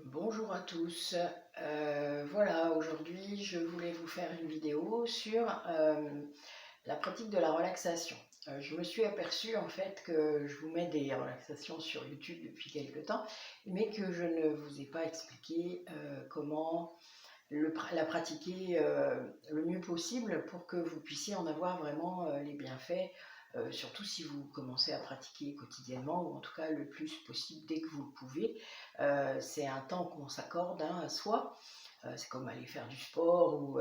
Bonjour à tous. Voilà, aujourd'hui je voulais vous faire une vidéo sur la pratique de la relaxation. Je me suis aperçue en fait que je vous mets des relaxations sur YouTube depuis quelque temps, mais que je ne vous ai pas expliqué comment la pratiquer le mieux possible pour que vous puissiez en avoir vraiment les bienfaits, surtout si vous commencez à pratiquer quotidiennement ou en tout cas le plus possible dès que vous le pouvez. C'est un temps qu'on s'accorde à soi. C'est comme aller faire du sport ou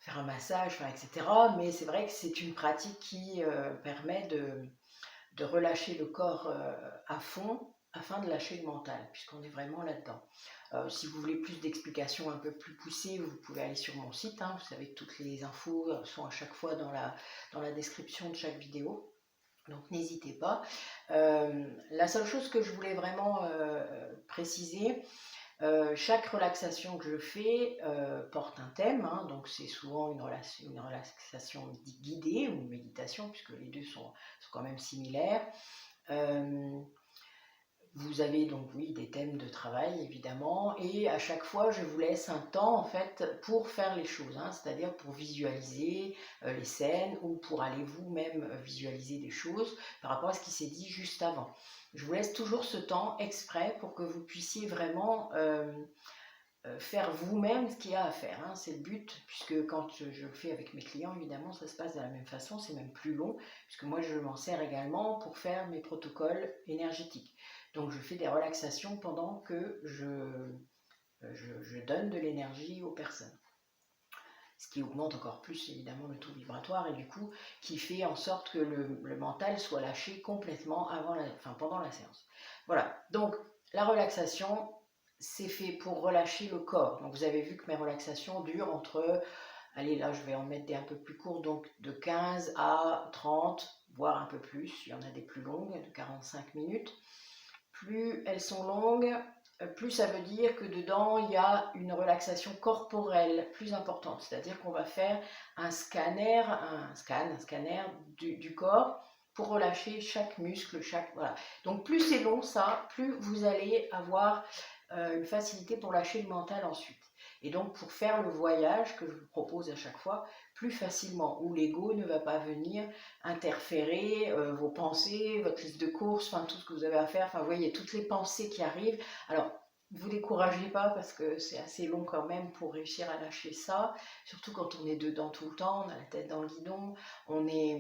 faire un massage, enfin, etc. Mais c'est vrai que c'est une pratique qui permet de relâcher le corps à fond afin de lâcher le mental, puisqu'on est vraiment là-dedans. Si vous voulez plus d'explications un peu plus poussées, vous pouvez aller sur mon site, hein. Vous savez que toutes les infos sont à chaque fois dans la description de chaque vidéo. Donc n'hésitez pas. La seule chose que je voulais vraiment préciser, chaque relaxation que je fais porte un thème, hein. Donc c'est souvent une relaxation guidée ou une méditation, puisque les deux sont quand même similaires. Vous avez donc, oui, des thèmes de travail évidemment, et à chaque fois je vous laisse un temps en fait pour faire les choses, hein, c'est-à-dire pour visualiser les scènes ou pour aller vous-même visualiser des choses par rapport à ce qui s'est dit juste avant. Je vous laisse toujours ce temps exprès pour que vous puissiez vraiment faire vous-même ce qu'il y a à faire, hein. C'est le but, puisque quand je le fais avec mes clients, évidemment, ça se passe de la même façon, c'est même plus long, puisque moi je m'en sers également pour faire mes protocoles énergétiques. Donc je fais des relaxations pendant que je donne de l'énergie aux personnes. Ce qui augmente encore plus évidemment le taux vibratoire et du coup qui fait en sorte que le mental soit lâché complètement pendant la séance. Voilà, donc la relaxation, c'est fait pour relâcher le corps. Donc vous avez vu que mes relaxations durent entre, allez là je vais en mettre des un peu plus courtes, donc de 15 à 30, voire un peu plus, il y en a des plus longues, de 45 minutes. Plus elles sont longues, plus ça veut dire que dedans il y a une relaxation corporelle plus importante, c'est-à-dire qu'on va faire un scanner du corps pour relâcher chaque muscle, voilà. Donc plus c'est long ça, plus vous allez avoir une facilité pour lâcher le mental ensuite. Et donc pour faire le voyage que je vous propose à chaque fois plus facilement, où l'ego ne va pas venir interférer vos pensées, votre liste de courses, enfin tout ce que vous avez à faire, enfin vous voyez toutes les pensées qui arrivent. Alors ne vous découragez pas parce que c'est assez long quand même pour réussir à lâcher ça, surtout quand on est dedans tout le temps, on a la tête dans le guidon, on est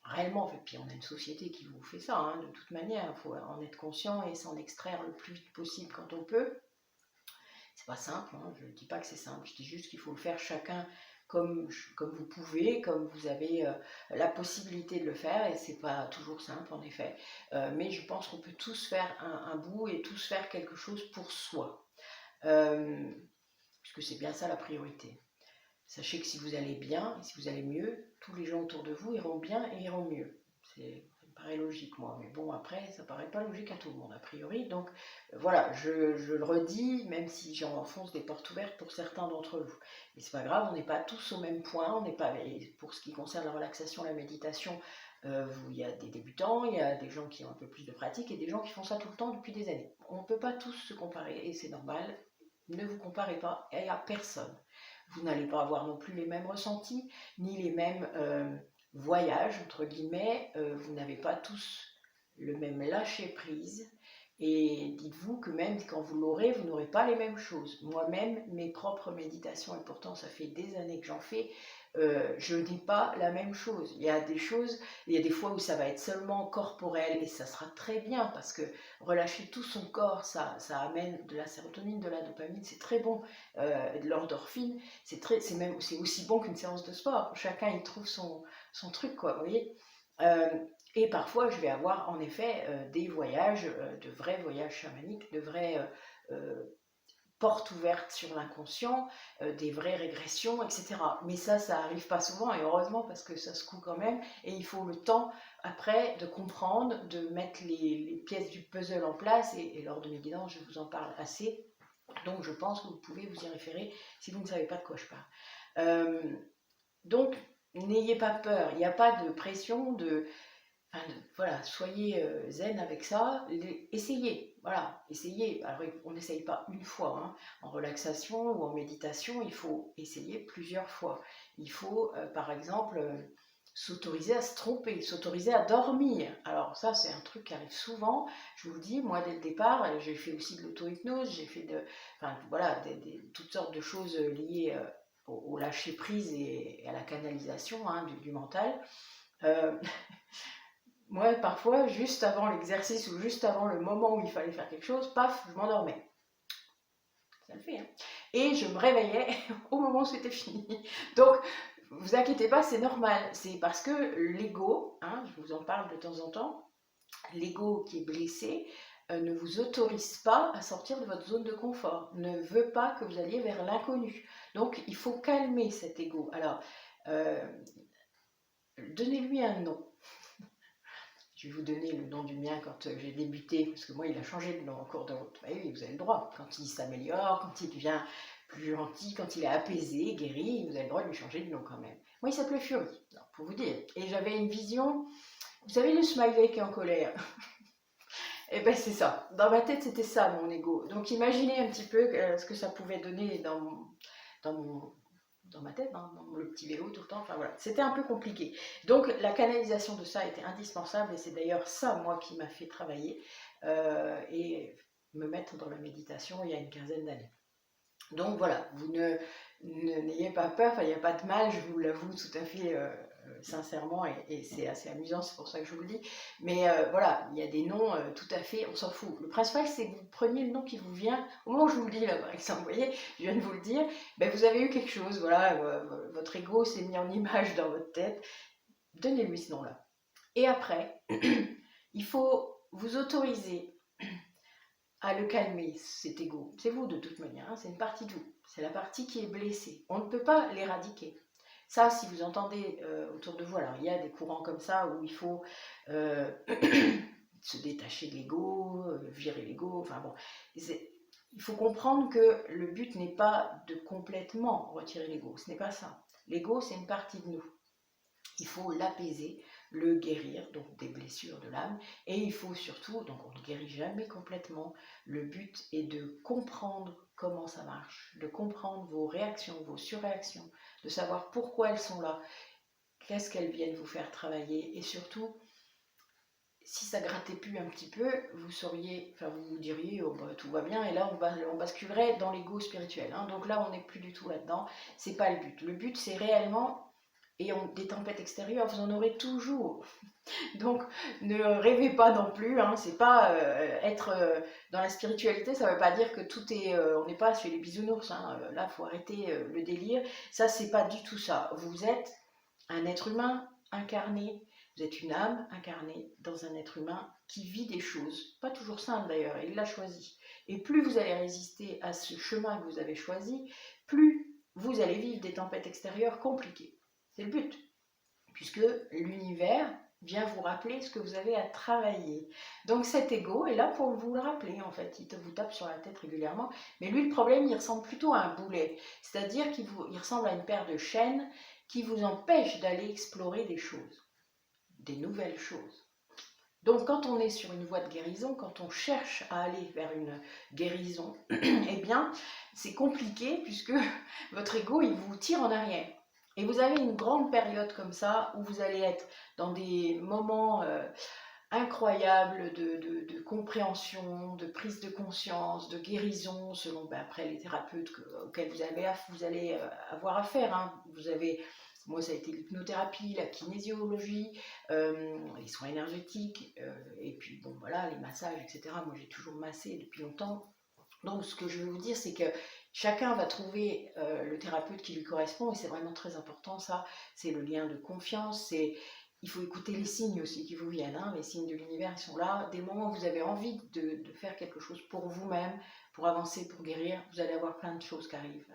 réellement, en fait, puis on a une société qui vous fait ça, hein, de toute manière, il faut en être conscient et s'en extraire le plus vite possible quand on peut. C'est pas simple, hein, je ne dis pas que c'est simple, je dis juste qu'il faut le faire chacun comme vous pouvez, comme vous avez la possibilité de le faire, et c'est pas toujours simple en effet, mais je pense qu'on peut tous faire un bout et tous faire quelque chose pour soi, puisque c'est bien ça la priorité. Sachez que si vous allez bien, et si vous allez mieux, tous les gens autour de vous iront bien et iront mieux. Ça me paraît logique, moi. Mais bon, après, ça paraît pas logique à tout le monde, a priori. Donc, voilà, je le redis, même si j'enfonce des portes ouvertes pour certains d'entre vous. Mais c'est pas grave, on n'est pas tous au même point. On n'est pas, et pour ce qui concerne la relaxation, la méditation, il y a des débutants, il y a des gens qui ont un peu plus de pratique et des gens qui font ça tout le temps depuis des années. On ne peut pas tous se comparer et c'est normal. Ne vous comparez pas à personne. Vous n'allez pas avoir non plus les mêmes ressentis, ni les mêmes voyages, entre guillemets. Vous n'avez pas tous le même lâcher-prise. Et dites-vous que même quand vous l'aurez, vous n'aurez pas les mêmes choses. Moi-même, mes propres méditations, et pourtant ça fait des années que j'en fais, je n'ai pas la même chose. Il y a des choses, il y a des fois où ça va être seulement corporel et ça sera très bien parce que relâcher tout son corps, ça amène de la sérotonine, de la dopamine, c'est très bon, de l'endorphine, c'est aussi bon qu'une séance de sport. Chacun y trouve son truc, quoi, vous voyez. Et parfois, je vais avoir en effet des voyages, de vrais voyages chamaniques, de vraies portes ouvertes sur l'inconscient, des vraies régressions, etc. Mais ça arrive pas souvent, et heureusement, parce que ça secoue quand même, et il faut le temps après de comprendre, de mettre les pièces du puzzle en place, et lors de mes guidances, je vous en parle assez. Donc je pense que vous pouvez vous y référer si vous ne savez pas de quoi je parle. Donc n'ayez pas peur, il n'y a pas de pression Enfin, voilà, soyez zen avec ça, essayez, voilà, essayez. Alors, on n'essaye pas une fois, hein. En relaxation ou en méditation, il faut essayer plusieurs fois. Il faut, par exemple, s'autoriser à se tromper, s'autoriser à dormir. Alors ça, c'est un truc qui arrive souvent. Je vous le dis, moi, dès le départ, j'ai fait aussi de l'auto-hypnose, j'ai fait enfin, voilà, toutes sortes de choses liées au lâcher-prise et à la canalisation, hein, du mental. Euh, Moi, parfois, juste avant l'exercice ou juste avant le moment où il fallait faire quelque chose, paf, je m'endormais. Ça le fait, hein. Et je me réveillais au moment où c'était fini. Donc, vous inquiétez pas, c'est normal. C'est parce que l'ego, hein, je vous en parle de temps en temps, l'ego qui est blessé ne vous autorise pas à sortir de votre zone de confort, ne veut pas que vous alliez vers l'inconnu. Donc, il faut calmer cet ego. Alors, euh, donnez-lui un nom. Je vais vous donner le nom du mien quand j'ai débuté, parce que moi, il a changé de nom en cours de route. Bah oui, vous avez le droit. Quand il s'améliore, quand il devient plus gentil, quand il est apaisé, guéri, vous avez le droit de lui changer de nom quand même. Moi, il s'appelait Fury, pour vous dire. Et j'avais une vision, vous savez, le smiley qui est en colère. Et ben c'est ça. Dans ma tête, c'était ça, mon ego. Donc imaginez un petit peu ce que ça pouvait donner dans mon dans ma tête, hein, dans le petit vélo tout le temps, enfin voilà, c'était un peu compliqué. Donc la canalisation de ça était indispensable et c'est d'ailleurs ça, moi, qui m'a fait travailler et me mettre dans la méditation il y a une quinzaine d'années. Donc voilà, vous n'ayez pas peur, il n'y a pas de mal, je vous l'avoue tout à fait sincèrement, et c'est assez amusant, c'est pour ça que je vous le dis. Mais voilà, il y a des noms tout à fait, on s'en fout. Le principal, c'est que vous preniez le nom qui vous vient, au moment où je vous le dis, là, par exemple, vous voyez, je viens de vous le dire, ben, vous avez eu quelque chose, voilà, votre ego s'est mis en image dans votre tête, donnez-lui ce nom-là. Et après, il faut vous autoriser à le calmer, cet ego. C'est vous de toute manière, hein, c'est une partie de vous. C'est la partie qui est blessée. On ne peut pas l'éradiquer. Ça, si vous entendez autour de vous, alors il y a des courants comme ça où il faut euh, se détacher de l'ego, virer l'ego, enfin bon. Il faut comprendre que le but n'est pas de complètement retirer l'ego, ce n'est pas ça. L'ego, c'est une partie de nous. Il faut l'apaiser, le guérir, donc des blessures de l'âme, et il faut surtout, donc on ne guérit jamais complètement, le but est de comprendre comment ça marche, de comprendre vos réactions, vos surréactions, de savoir pourquoi elles sont là, qu'est-ce qu'elles viennent vous faire travailler, et surtout, si ça grattait plus un petit peu, vous sauriez, enfin vous vous diriez, oh bah, tout va bien, et là on basculerait dans l'ego spirituel, hein. Donc là on n'est plus du tout là-dedans, c'est pas le but. Le but c'est réellement, et des tempêtes extérieures, vous en aurez toujours. Donc ne rêvez pas non plus, hein, c'est pas être dans la spiritualité, ça veut pas dire que tout est, on n'est pas chez les bisounours, hein, là faut arrêter le délire, ça c'est pas du tout ça. Vous êtes un être humain incarné, vous êtes une âme incarnée dans un être humain qui vit des choses, pas toujours simples d'ailleurs, et il l'a choisi. Et plus vous allez résister à ce chemin que vous avez choisi, plus vous allez vivre des tempêtes extérieures compliquées. C'est le but, puisque l'univers vient vous rappeler ce que vous avez à travailler. Donc cet ego est là pour vous le rappeler, en fait. Il vous tape sur la tête régulièrement. Mais lui, le problème, il ressemble plutôt à un boulet. C'est-à-dire qu'il ressemble à une paire de chaînes qui vous empêche d'aller explorer des choses, des nouvelles choses. Donc quand on est sur une voie de guérison, quand on cherche à aller vers une guérison, eh bien c'est compliqué puisque votre ego il vous tire en arrière. Et vous avez une grande période comme ça où vous allez être dans des moments incroyables de compréhension, de prise de conscience, de guérison, selon après les thérapeutes auxquels vous allez avoir affaire, hein. Vous avez, moi ça a été l'hypnothérapie, la kinésiologie, les soins énergétiques, et puis bon voilà, les massages, etc. Moi j'ai toujours massé depuis longtemps. Donc ce que je veux vous dire, c'est que chacun va trouver le thérapeute qui lui correspond, et c'est vraiment très important ça, c'est le lien de confiance, il faut écouter les signes aussi qui vous viennent, hein. Les signes de l'univers ils sont là, des moments où vous avez envie de faire quelque chose pour vous-même, pour avancer, pour guérir, vous allez avoir plein de choses qui arrivent.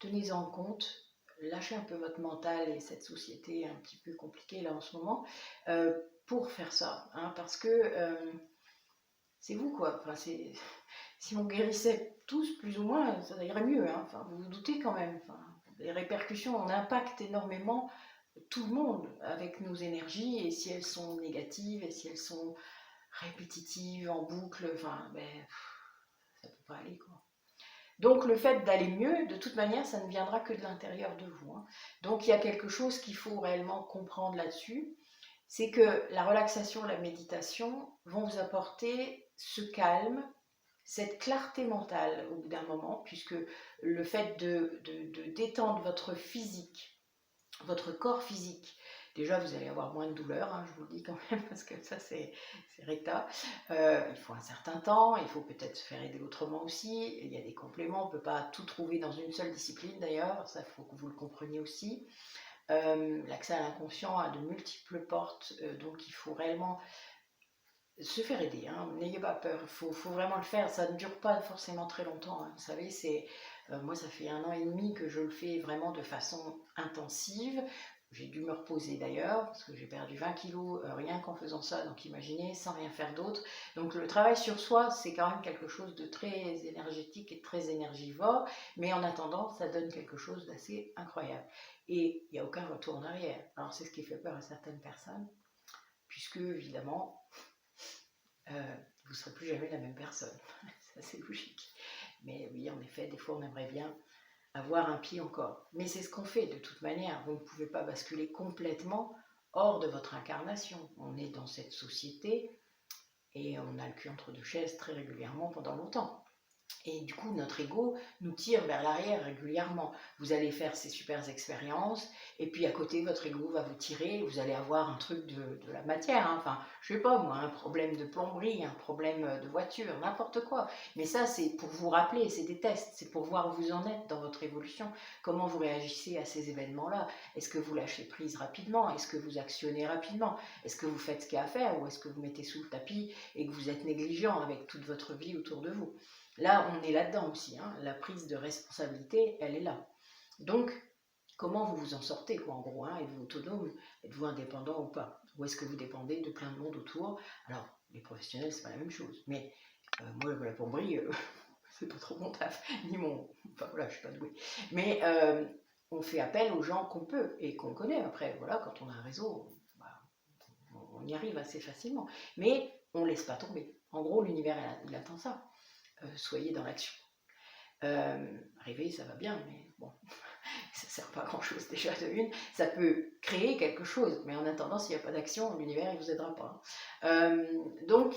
Tenez-en compte, lâchez un peu votre mental et cette société un petit peu compliquée là en ce moment, pour faire ça, hein, parce que c'est vous quoi, enfin, si on guérissait tous plus ou moins, ça irait mieux, hein. Enfin, vous vous doutez quand même, enfin, les répercussions, on impacte énormément tout le monde avec nos énergies, et si elles sont négatives, et si elles sont répétitives, en boucle, enfin, ben, ça peut pas aller, quoi. Donc le fait d'aller mieux, de toute manière, ça ne viendra que de l'intérieur de vous, hein. Donc il y a quelque chose qu'il faut réellement comprendre là-dessus, c'est que la relaxation, la méditation vont vous apporter ce calme, cette clarté mentale au bout d'un moment, puisque le fait de détendre votre physique, votre corps physique, déjà vous allez avoir moins de douleur, hein, je vous le dis quand même, parce que ça c'est recta. Il faut un certain temps, il faut peut-être se faire aider autrement aussi, il y a des compléments, on ne peut pas tout trouver dans une seule discipline d'ailleurs, ça il faut que vous le compreniez aussi. L'accès à l'inconscient a de multiples portes, donc il faut réellement se faire aider, hein. N'ayez pas peur, faut vraiment le faire, ça ne dure pas forcément très longtemps, hein. Vous savez, moi ça fait 1 an et demi que je le fais vraiment de façon intensive. J'ai dû me reposer d'ailleurs, parce que j'ai perdu 20 kilos rien qu'en faisant ça, donc imaginez, sans rien faire d'autre. Donc le travail sur soi, c'est quand même quelque chose de très énergétique et très énergivore, mais en attendant, ça donne quelque chose d'assez incroyable. Et il n'y a aucun retour en arrière. Alors c'est ce qui fait peur à certaines personnes, puisque évidemment, vous ne serez plus jamais la même personne. Ça c'est logique. Mais oui, en effet, des fois on aimerait bien avoir un pied encore. Mais c'est ce qu'on fait de toute manière. Vous ne pouvez pas basculer complètement hors de votre incarnation. On est dans cette société et on a le cul entre deux chaises très régulièrement pendant longtemps. Et du coup, notre ego nous tire vers l'arrière régulièrement. Vous allez faire ces super expériences, et puis à côté, votre ego va vous tirer, vous allez avoir un truc de la matière, hein. Enfin, je sais pas moi, un problème de plomberie, un problème de voiture, n'importe quoi. Mais ça, c'est pour vous rappeler, c'est des tests, c'est pour voir où vous en êtes dans votre évolution, comment vous réagissez à ces événements-là. Est-ce que vous lâchez prise rapidement? Est-ce que vous actionnez rapidement? Est-ce que vous faites ce qu'il y a à faire, ou est-ce que vous mettez sous le tapis et que vous êtes négligent avec toute votre vie autour de vous? Là, on est là-dedans aussi, hein. La prise de responsabilité, elle est là. Donc, comment vous vous en sortez, quoi, en gros, hein? Êtes-vous autonome? Êtes-vous indépendant ou pas? Ou est-ce que vous dépendez de plein de monde autour? Alors, les professionnels, c'est pas la même chose. Mais moi, la plomberie, c'est pas trop mon taf, ni mon... Enfin voilà, je suis pas douée. Mais on fait appel aux gens qu'on peut et qu'on connaît. Après, voilà, quand on a un réseau, bah, on y arrive assez facilement. Mais on laisse pas tomber. En gros, l'univers, il attend ça. Soyez dans l'action. Rêver, ça va bien, mais bon, ça ne sert pas à grand chose déjà de une. Ça peut créer quelque chose, mais en attendant, s'il n'y a pas d'action, l'univers ne vous aidera pas. Donc,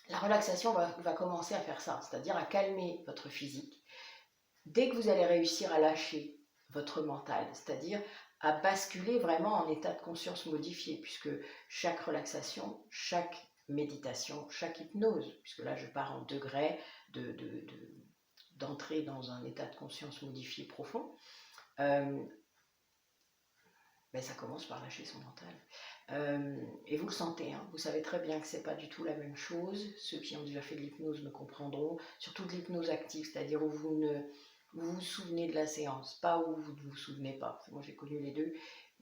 la relaxation va commencer à faire ça, c'est-à-dire à calmer votre physique. Dès que vous allez réussir à lâcher votre mental, c'est-à-dire à basculer vraiment en état de conscience modifié, puisque chaque relaxation, chaque méditation, chaque hypnose, puisque là je pars en degrés d'entrer dans un état de conscience modifié profond, ben ça commence par lâcher son mental. Et vous le sentez, hein, vous savez très bien que c'est pas du tout la même chose. Ceux qui ont déjà fait de l'hypnose me comprendront, surtout de l'hypnose active, c'est-à-dire où vous vous souvenez de la séance, pas où vous ne vous souvenez pas. Moi j'ai connu les deux,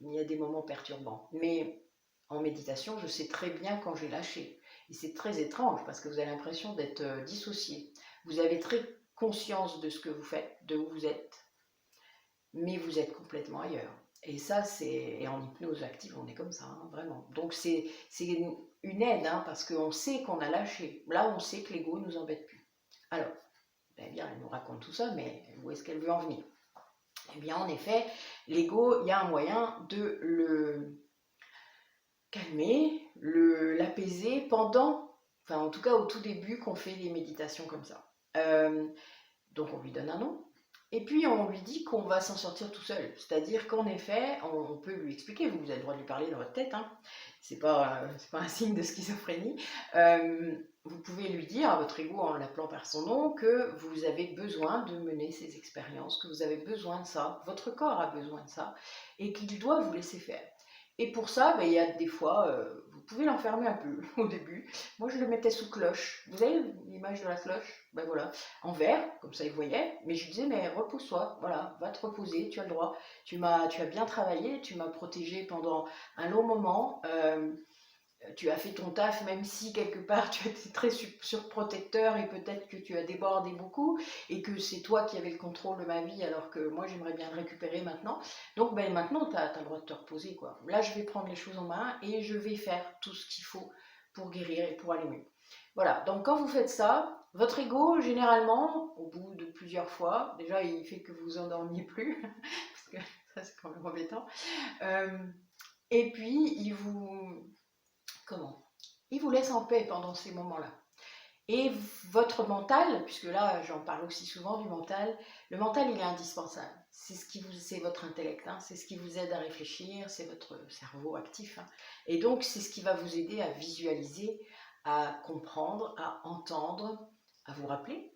il y a des moments perturbants. Mais en méditation, je sais très bien quand j'ai lâché. Et c'est très étrange parce que vous avez l'impression d'être dissocié. Vous avez très conscience de ce que vous faites, de où vous êtes, mais vous êtes complètement ailleurs. Et ça, et en hypnose active, on est comme ça, hein, vraiment. Donc c'est une aide, hein, parce qu'on sait qu'on a lâché. Là, on sait que l'ego ne nous embête plus. Alors, eh bien, elle nous raconte tout ça, mais où est-ce qu'elle veut en venir? Eh bien, en effet, l'ego, il y a un moyen de le calmer, l'apaiser pendant, enfin en tout cas au tout début qu'on fait des méditations comme ça. Donc on lui donne un nom, et puis on lui dit qu'on va s'en sortir tout seul. C'est-à-dire qu'en effet, on peut lui expliquer, vous avez le droit de lui parler dans votre tête, hein. C'est pas un signe de schizophrénie. Vous pouvez lui dire à votre ego en l'appelant par son nom que vous avez besoin de mener ces expériences, que vous avez besoin de ça, votre corps a besoin de ça, et qu'il doit vous laisser faire. Et pour ça, ben, il y a des fois, vous pouvez l'enfermer un peu au début. Moi, je le mettais sous cloche. Vous avez l'image de la cloche? Ben voilà, en verre, comme ça il voyait. Mais je lui disais, mais repose-toi, voilà, va te reposer, tu as le droit. Tu as bien travaillé, tu m'as protégé pendant un long moment. tu as fait ton taf, même si quelque part tu étais très surprotecteur et peut-être que tu as débordé beaucoup et que c'est toi qui avais le contrôle de ma vie alors que moi j'aimerais bien le récupérer maintenant. Donc ben, maintenant tu as le droit de te reposer, quoi. Là je vais prendre les choses en main et je vais faire tout ce qu'il faut pour guérir et pour aller mieux. Voilà, donc quand vous faites ça, votre ego, généralement, au bout de plusieurs fois, déjà il fait que vous vous endormiez plus, parce que ça c'est quand même embêtant, et puis il vous laisse en paix pendant ces moments-là. Et votre mental, puisque là j'en parle aussi souvent du mental, le mental il est indispensable. C'est votre intellect, hein, c'est ce qui vous aide à réfléchir, c'est votre cerveau actif. Hein. Et donc c'est ce qui va vous aider à visualiser, à comprendre, à entendre, à vous rappeler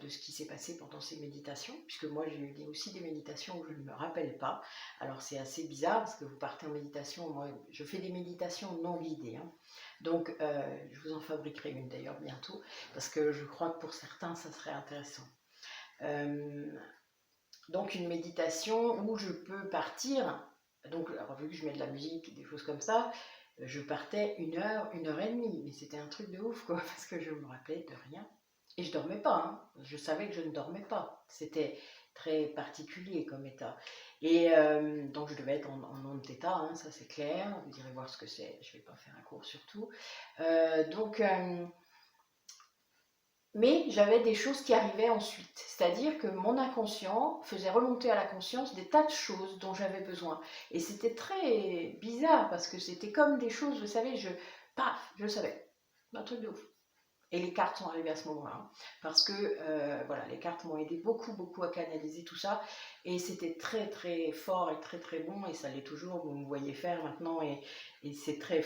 de ce qui s'est passé pendant ces méditations, puisque moi j'ai eu aussi des méditations où je ne me rappelle pas. Alors c'est assez bizarre parce que vous partez en méditation, moi je fais des méditations non guidées. Hein. Donc, je vous en fabriquerai une d'ailleurs bientôt, parce que je crois que pour certains, ça serait intéressant. Donc, une méditation où je peux partir, donc, alors, vu que je mets de la musique, des choses comme ça, je partais 1 heure et demie, mais c'était un truc de ouf, quoi, parce que je me rappelais de rien. Et je dormais pas, hein. Je savais que je ne dormais pas. C'était très particulier comme état. Et donc je devais être en onde θ, hein, ça c'est clair. Vous irez voir ce que c'est. Je ne vais pas faire un cours sur tout. Mais j'avais des choses qui arrivaient ensuite. C'est-à-dire que mon inconscient faisait remonter à la conscience des tas de choses dont j'avais besoin. Et c'était très bizarre parce que c'était comme des choses, vous savez, paf, je savais. Un truc de ouf. Et les cartes sont arrivées à ce moment-là, hein, parce que voilà, les cartes m'ont aidé beaucoup à canaliser tout ça, et c'était très fort et très bon, et ça l'est toujours, vous me voyez faire maintenant, et c'est très,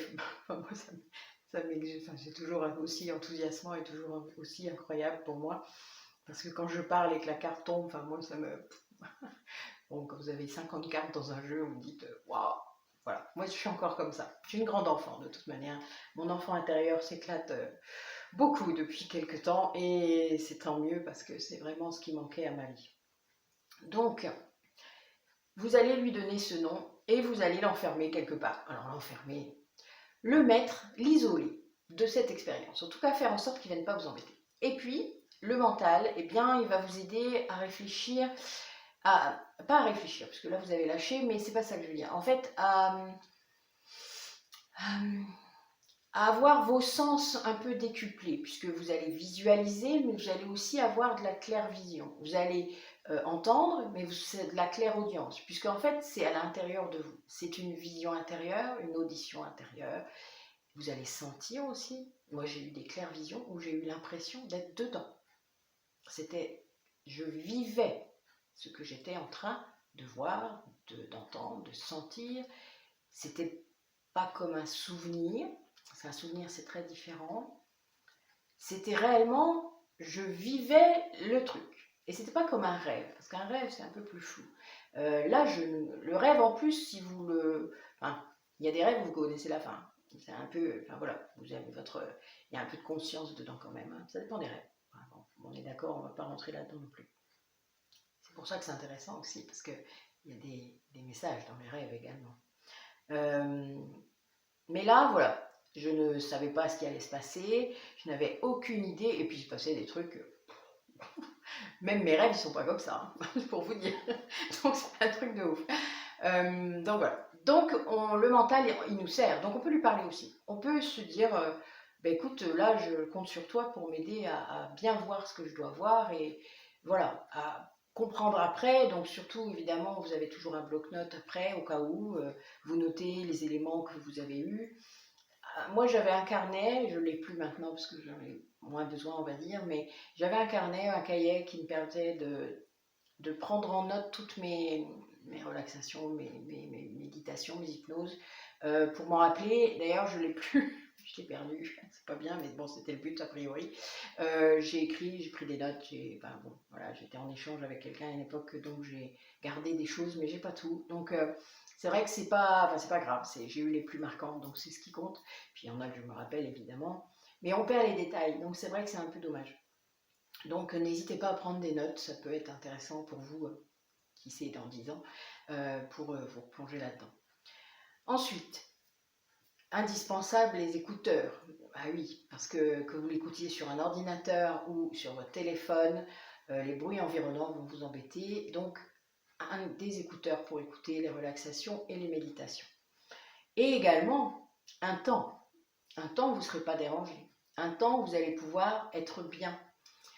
moi c'est toujours aussi enthousiasmant et toujours aussi incroyable pour moi, parce que quand je parle et que la carte tombe, enfin moi ça me... Bon, quand vous avez 50 cartes dans un jeu, vous me dites waouh. Voilà, moi je suis encore comme ça. Je suis une grande enfant de toute manière. Mon enfant intérieur s'éclate beaucoup depuis quelques temps et c'est tant mieux parce que c'est vraiment ce qui manquait à ma vie. Donc, vous allez lui donner ce nom et vous allez l'enfermer quelque part. Alors l'enfermer, le mettre, l'isoler de cette expérience. En tout cas, faire en sorte qu'il ne vienne pas vous embêter. Et puis, le mental, eh bien, il va vous aider à réfléchir, pas à réfléchir, parce que là vous avez lâché, mais c'est pas ça que je veux dire. En fait, à avoir vos sens un peu décuplés, puisque vous allez visualiser, mais vous allez aussi avoir de la claire-vision. Vous allez entendre, mais c'est de la claire-audience, puisque en fait, c'est à l'intérieur de vous. C'est une vision intérieure, une audition intérieure. Vous allez sentir aussi. Moi, j'ai eu des claires-visions où j'ai eu l'impression d'être dedans. Je vivais ce que j'étais en train de voir, d'entendre, de sentir. C'était pas comme un souvenir. Parce qu'un souvenir, c'est très différent. C'était réellement, je vivais le truc. Et c'était pas comme un rêve, parce qu'un rêve, c'est un peu plus flou. Là, le rêve, en plus, si vous le... Enfin, il y a des rêves où vous connaissez la fin. C'est un peu... Enfin, voilà, vous avez il y a un peu de conscience dedans quand même. Hein. Ça dépend des rêves. Enfin, bon, on est d'accord, on va pas rentrer là-dedans non plus. C'est pour ça que c'est intéressant aussi, parce qu'il y a des messages dans les rêves également. Mais là, voilà, je ne savais pas ce qui allait se passer, je n'avais aucune idée, et puis il se passait des trucs, même mes rêves, ils sont pas comme ça, hein, pour vous dire. Donc c'est un truc de ouf. Donc voilà. Donc le mental, il nous sert, donc on peut lui parler aussi. On peut se dire, bah, écoute, là, je compte sur toi pour m'aider à bien voir ce que je dois voir, et voilà, à comprendre après. Donc surtout, évidemment, vous avez toujours un bloc-notes après, au cas où, vous notez les éléments que vous avez eus. Moi, j'avais un carnet, je ne l'ai plus maintenant parce que j'en ai moins besoin, on va dire, mais j'avais un carnet, un cahier qui me permettait de prendre en note toutes mes relaxations, mes méditations, mes hypnoses, pour m'en rappeler. D'ailleurs, je ne l'ai plus, je l'ai perdu, c'est pas bien, mais bon, c'était le but a priori. J'ai écrit, j'ai pris des notes, enfin, bon, voilà, j'étais en échange avec quelqu'un à une époque, donc j'ai gardé des choses, mais j'ai pas tout. Donc, c'est vrai que c'est pas grave, j'ai eu les plus marquantes, donc c'est ce qui compte. Puis il y en a que je me rappelle évidemment, mais on perd les détails, donc c'est vrai que c'est un peu dommage. Donc n'hésitez pas à prendre des notes, ça peut être intéressant pour vous, qui sait dans 10 ans, pour vous replonger là-dedans. Ensuite, indispensable les écouteurs. Ah oui, parce que vous l'écoutiez sur un ordinateur ou sur votre téléphone, les bruits environnants vont vous embêter. Donc, des écouteurs pour écouter les relaxations et les méditations. Et également, un temps. Un temps où vous ne serez pas dérangé. Un temps où vous allez pouvoir être bien.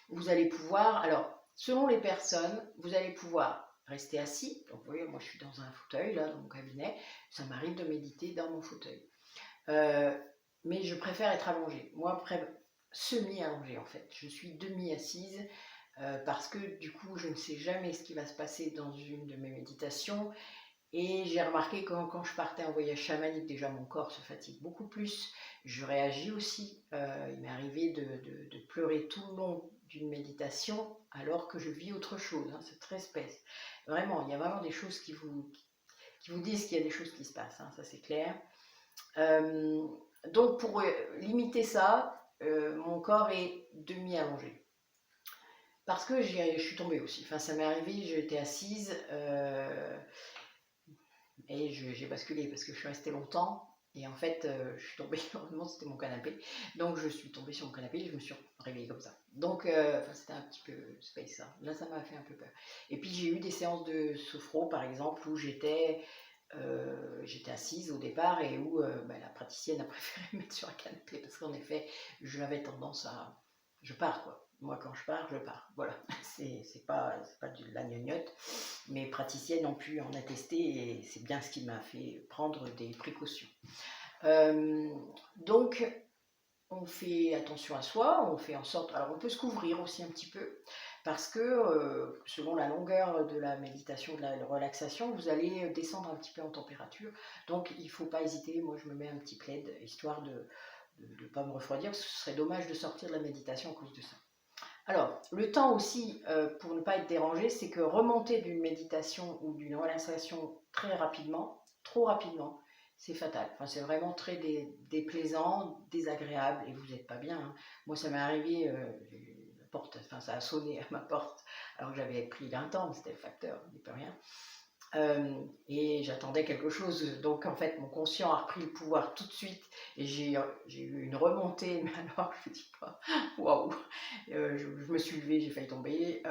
Vous allez pouvoir, alors, selon les personnes, vous allez pouvoir rester assis. Donc, vous voyez, moi, je suis dans un fauteuil, là, dans mon cabinet. Ça m'arrive de méditer dans mon fauteuil. Mais je préfère être allongée. Moi, semi-allongée, en fait. Je suis demi-assise parce que, du coup, je ne sais jamais ce qui va se passer dans une de mes méditations. Et j'ai remarqué que quand je partais en voyage chamanique, déjà mon corps se fatigue beaucoup plus. Je réagis aussi. Il m'est arrivé de pleurer tout le long d'une méditation alors que je vis autre chose. Hein, c'est très space. Vraiment, il y a vraiment des choses qui vous disent qu'il y a des choses qui se passent. Hein, ça c'est clair. Donc pour limiter ça, mon corps est demi-allongé. Parce que je suis tombée aussi. Enfin, ça m'est arrivé, j'étais assise. Et j'ai basculé parce que je suis restée longtemps. Et en fait, je suis tombée, heureusement c'était mon canapé. Donc je suis tombée sur mon canapé et je me suis réveillée comme ça. Donc c'était un petit peu space ça. Là, ça m'a fait un peu peur. Et puis j'ai eu des séances de sophro par exemple où j'étais assise au départ et où la praticienne a préféré me mettre sur un canapé parce qu'en effet, j'avais tendance à... Je pars quoi. Moi, quand je pars, je pars. Voilà, c'est pas de la gnognotte. Mes praticiennes ont pu en attester et c'est bien ce qui m'a fait prendre des précautions. Donc, on fait attention à soi, on fait en sorte... Alors, on peut se couvrir aussi un petit peu parce que selon la longueur de la méditation, de la relaxation, vous allez descendre un petit peu en température. Donc, il ne faut pas hésiter. Moi, je me mets un petit plaid histoire de ne pas me refroidir parce que ce serait dommage de sortir de la méditation à cause de ça. Alors, le temps aussi, pour ne pas être dérangé, c'est que remonter d'une méditation ou d'une relaxation très rapidement, trop rapidement, c'est fatal. Enfin, c'est vraiment très déplaisant, désagréable, et vous n'êtes pas bien. Hein. Moi, ça m'est arrivé, la porte, enfin, ça a sonné à ma porte, alors que j'avais pris 20 ans, c'était le facteur, il n'y peut rien. Et j'attendais quelque chose, donc en fait mon conscient a repris le pouvoir tout de suite et j'ai eu une remontée, mais alors je ne dis pas, waouh, je me suis levée, j'ai failli tomber,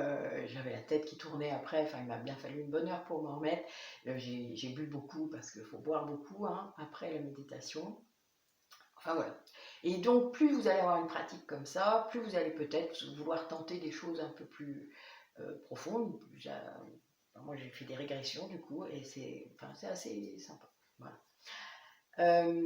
j'avais la tête qui tournait après, enfin il m'a bien fallu une bonne heure pour m'en remettre, j'ai bu beaucoup parce qu'il faut boire beaucoup hein, après la méditation, enfin voilà. Et donc plus vous allez avoir une pratique comme ça, plus vous allez peut-être vouloir tenter des choses un peu plus profondes, moi j'ai fait des régressions du coup et c'est assez sympa. Voilà.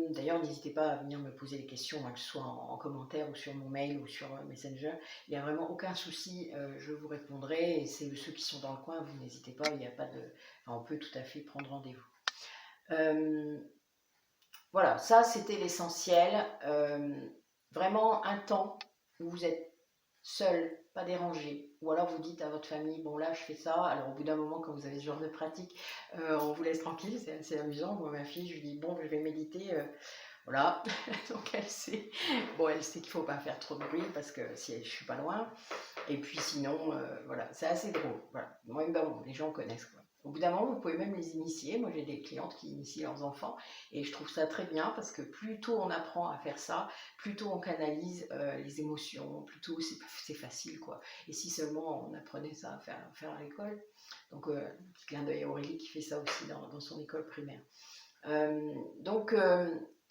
D'ailleurs n'hésitez pas à venir me poser des questions, hein, que ce soit en commentaire ou sur mon mail ou sur Messenger. Il n'y a vraiment aucun souci, je vous répondrai et c'est ceux qui sont dans le coin, vous n'hésitez pas, il n'y a pas de... Enfin, on peut tout à fait prendre rendez-vous. Voilà, ça c'était l'essentiel. Vraiment un temps où vous êtes seul, pas dérangé, ou alors vous dites à votre famille, bon là je fais ça, alors au bout d'un moment quand vous avez ce genre de pratique, on vous laisse tranquille, c'est assez amusant. Moi ma fille, je lui dis, bon je vais méditer, voilà, donc elle sait, bon elle sait qu'il ne faut pas faire trop de bruit parce que si je suis pas loin, et puis sinon, voilà, c'est assez drôle, voilà. Moi bon, les gens connaissent quoi. Au bout d'un moment, vous pouvez même les initier. Moi, j'ai des clientes qui initient leurs enfants et je trouve ça très bien parce que plus tôt on apprend à faire ça, plus tôt on canalise les émotions, plus tôt c'est facile quoi. Et si seulement on apprenait ça à faire à l'école. Donc, petit clin d'œil à Aurélie qui fait ça aussi dans son école primaire. Donc,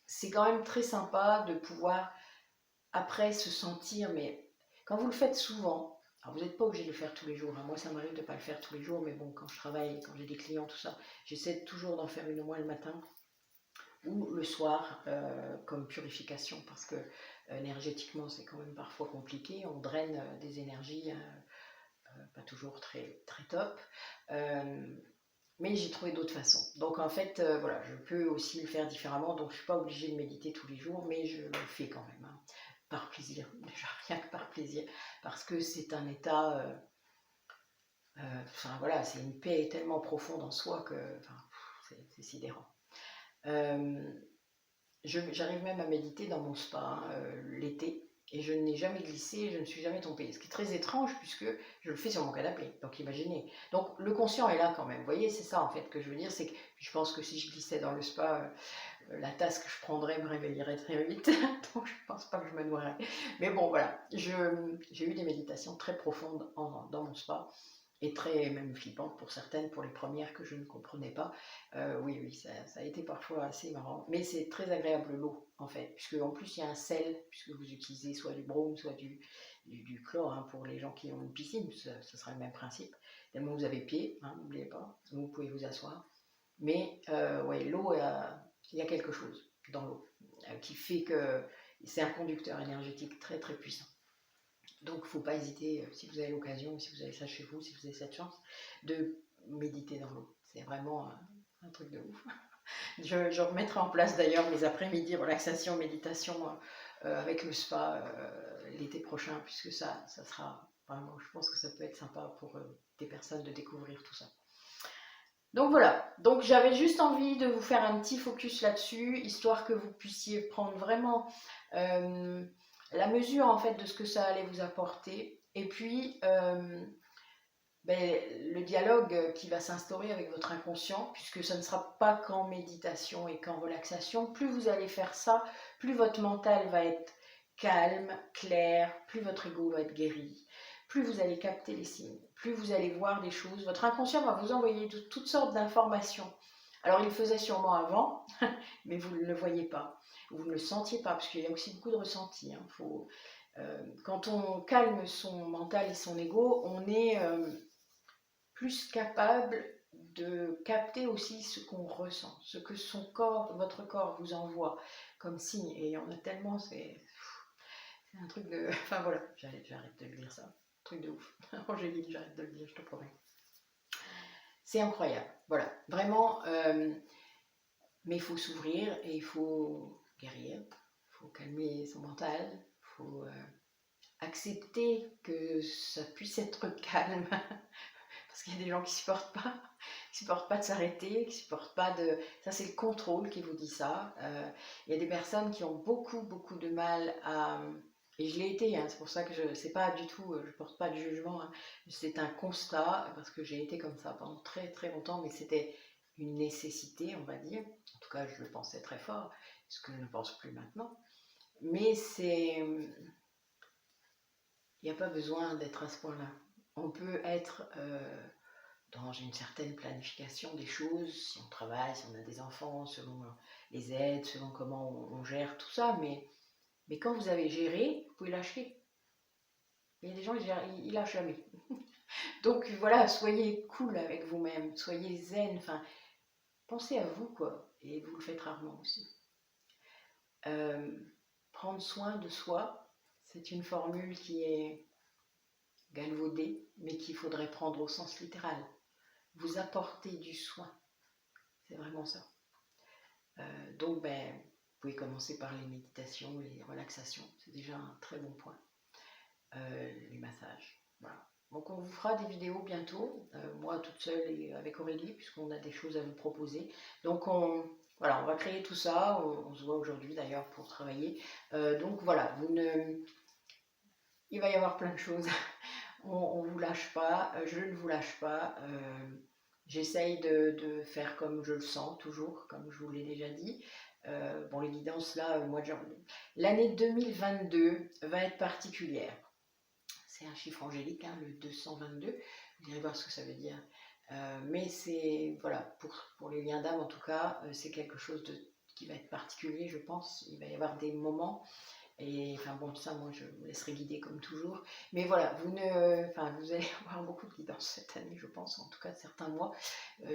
c'est quand même très sympa de pouvoir après se sentir, mais quand vous le faites souvent, alors vous n'êtes pas obligé de le faire tous les jours, hein. Moi ça m'arrive de ne pas le faire tous les jours, mais bon, quand je travaille, quand j'ai des clients, tout ça, j'essaie toujours d'en faire une au moins le matin ou le soir comme purification, parce que énergétiquement c'est quand même parfois compliqué, on draine des énergies pas toujours très, très top, mais j'ai trouvé d'autres façons. Donc en fait, voilà, je peux aussi le faire différemment, donc je ne suis pas obligée de méditer tous les jours, mais je le fais quand même. Hein. Par plaisir, déjà rien que par plaisir, parce que c'est un état, enfin voilà, c'est une paix tellement profonde en soi que c'est sidérant. J'arrive même à méditer dans mon spa hein, l'été, Et je n'ai jamais glissé, je ne suis jamais tombée. Ce qui est très étrange puisque je le fais sur mon canapé. Donc imaginez. Donc le conscient est là quand même. Vous voyez, c'est ça en fait que je veux dire. C'est que je pense que si je glissais dans le spa, la tasse que je prendrais me réveillerait très vite. Donc je ne pense pas que je me noierais. Mais bon, voilà. J'ai eu des méditations très profondes dans mon spa. Et très même flippantes pour certaines, pour les premières que je ne comprenais pas. Oui, oui, ça a été parfois assez marrant. Mais c'est très agréable l'eau, en fait, puisque en plus il y a un sel, puisque vous utilisez soit du brome, soit du chlore, hein, pour les gens qui ont une piscine, ce sera le même principe. Tellement vous avez pied, hein, n'oubliez pas, vous pouvez vous asseoir. Mais ouais, l'eau, il y a quelque chose dans l'eau qui fait que c'est un conducteur énergétique très très puissant. Donc, il ne faut pas hésiter, si vous avez l'occasion, si vous avez ça chez vous, si vous avez cette chance, de méditer dans l'eau. C'est vraiment un truc de ouf. Je remettrai en place d'ailleurs mes après-midi relaxation, méditation avec le spa l'été prochain, puisque ça sera vraiment, je pense que ça peut être sympa pour des personnes de découvrir tout ça. Donc voilà, donc j'avais juste envie de vous faire un petit focus là-dessus, histoire que vous puissiez prendre vraiment la mesure en fait de ce que ça allait vous apporter, et puis le dialogue qui va s'instaurer avec votre inconscient, puisque ça ne sera pas qu'en méditation et qu'en relaxation. Plus vous allez faire ça, plus votre mental va être calme, clair, plus votre ego va être guéri, plus vous allez capter les signes, plus vous allez voir des choses. Votre inconscient va vous envoyer toutes sortes d'informations. Alors il le faisait sûrement avant, mais vous ne le voyez pas, vous ne le sentiez pas, parce qu'il y a aussi beaucoup de ressenti. Hein. Quand on calme son mental et son ego, on est plus capable de capter aussi ce qu'on ressent, ce que votre corps vous envoie comme signe. Et il y en a tellement, c'est un truc de... Enfin voilà, j'arrête de le dire ça. Un truc de ouf. Angélique, j'arrête de le dire, je te promets. C'est incroyable. Voilà, vraiment. Mais il faut s'ouvrir et il faut guérir. Il faut calmer son mental. Il faut accepter que ça puisse être calme. Parce qu'il y a des gens qui ne supportent pas de s'arrêter, qui supportent pas de... Ça, c'est le contrôle qui vous dit ça. Il y a des personnes qui ont beaucoup, beaucoup de mal à... Et je l'ai été, hein, c'est pour ça que je sais pas du tout, je porte pas de jugement. Hein. C'est un constat, parce que j'ai été comme ça pendant très, très longtemps, mais c'était une nécessité, on va dire. En tout cas, je le pensais très fort, ce que je ne pense plus maintenant. Mais c'est... Il n'y a pas besoin d'être à ce point-là. On peut être... dans une certaine planification des choses, si on travaille, si on a des enfants, selon les aides, selon comment on gère tout ça, mais quand vous avez géré, vous pouvez lâcher. Il y a des gens, ils lâchent jamais. Donc voilà, soyez cool avec vous-même, soyez zen, enfin, pensez à vous, quoi, et vous le faites rarement aussi. Prendre soin de soi, c'est une formule qui est galvaudée, mais qu'il faudrait prendre au sens littéral. Vous apportez du soin, c'est vraiment ça. Donc, vous pouvez commencer par les méditations, les relaxations, c'est déjà un très bon point. Les massages, voilà. Donc, on vous fera des vidéos bientôt, moi toute seule et avec Aurélie, puisqu'on a des choses à vous proposer. Donc, voilà, on va créer tout ça, on se voit aujourd'hui d'ailleurs pour travailler. Donc, voilà, il va y avoir plein de choses. On ne vous lâche pas, je ne vous lâche pas. J'essaye de faire comme je le sens, toujours, comme je vous l'ai déjà dit. Bon, les guidances, là, mois de janvier. L'année 2022 va être particulière. C'est un chiffre angélique, hein, le 222. Vous irez voir ce que ça veut dire. Mais c'est, voilà, pour les liens d'âme, en tout cas, c'est quelque chose qui va être particulier, je pense. Il va y avoir des moments. Et enfin bon, ça, moi, je me laisserai guider comme toujours. Mais voilà, vous allez avoir beaucoup de guidance cette année, je pense, en tout cas certains mois. Vous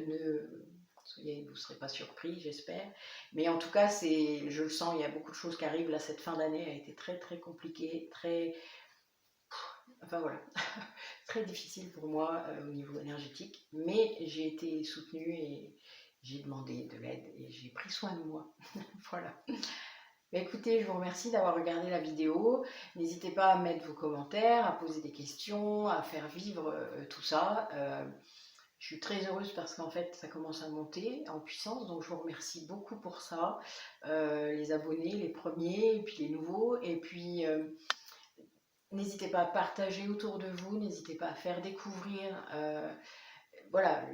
ne serez pas surpris, j'espère. Mais en tout cas, je le sens, il y a beaucoup de choses qui arrivent. Là, cette fin d'année a été très, très compliquée, enfin voilà, très difficile pour moi au niveau énergétique. Mais j'ai été soutenue et j'ai demandé de l'aide et j'ai pris soin de moi. Voilà. Écoutez, je vous remercie d'avoir regardé la vidéo. N'hésitez pas à mettre vos commentaires, à poser des questions, à faire vivre tout ça. Je suis très heureuse parce qu'en fait, ça commence à monter en puissance. Donc, je vous remercie beaucoup pour ça. Les abonnés, les premiers, et puis les nouveaux. Et puis, n'hésitez pas à partager autour de vous, n'hésitez pas à faire découvrir. Voilà,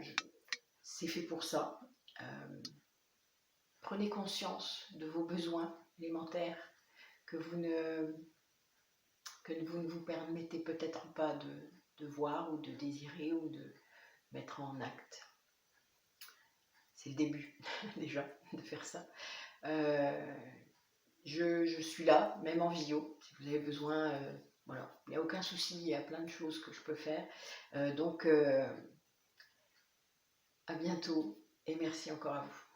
c'est fait pour ça. Prenez conscience de vos besoins élémentaires que vous ne vous permettez peut-être pas de voir ou de désirer ou de mettre en acte. C'est le début déjà de faire ça. Je suis là, même en visio, si vous avez besoin. Voilà, il n'y a aucun souci, il y a plein de choses que je peux faire. Donc, à bientôt et merci encore à vous.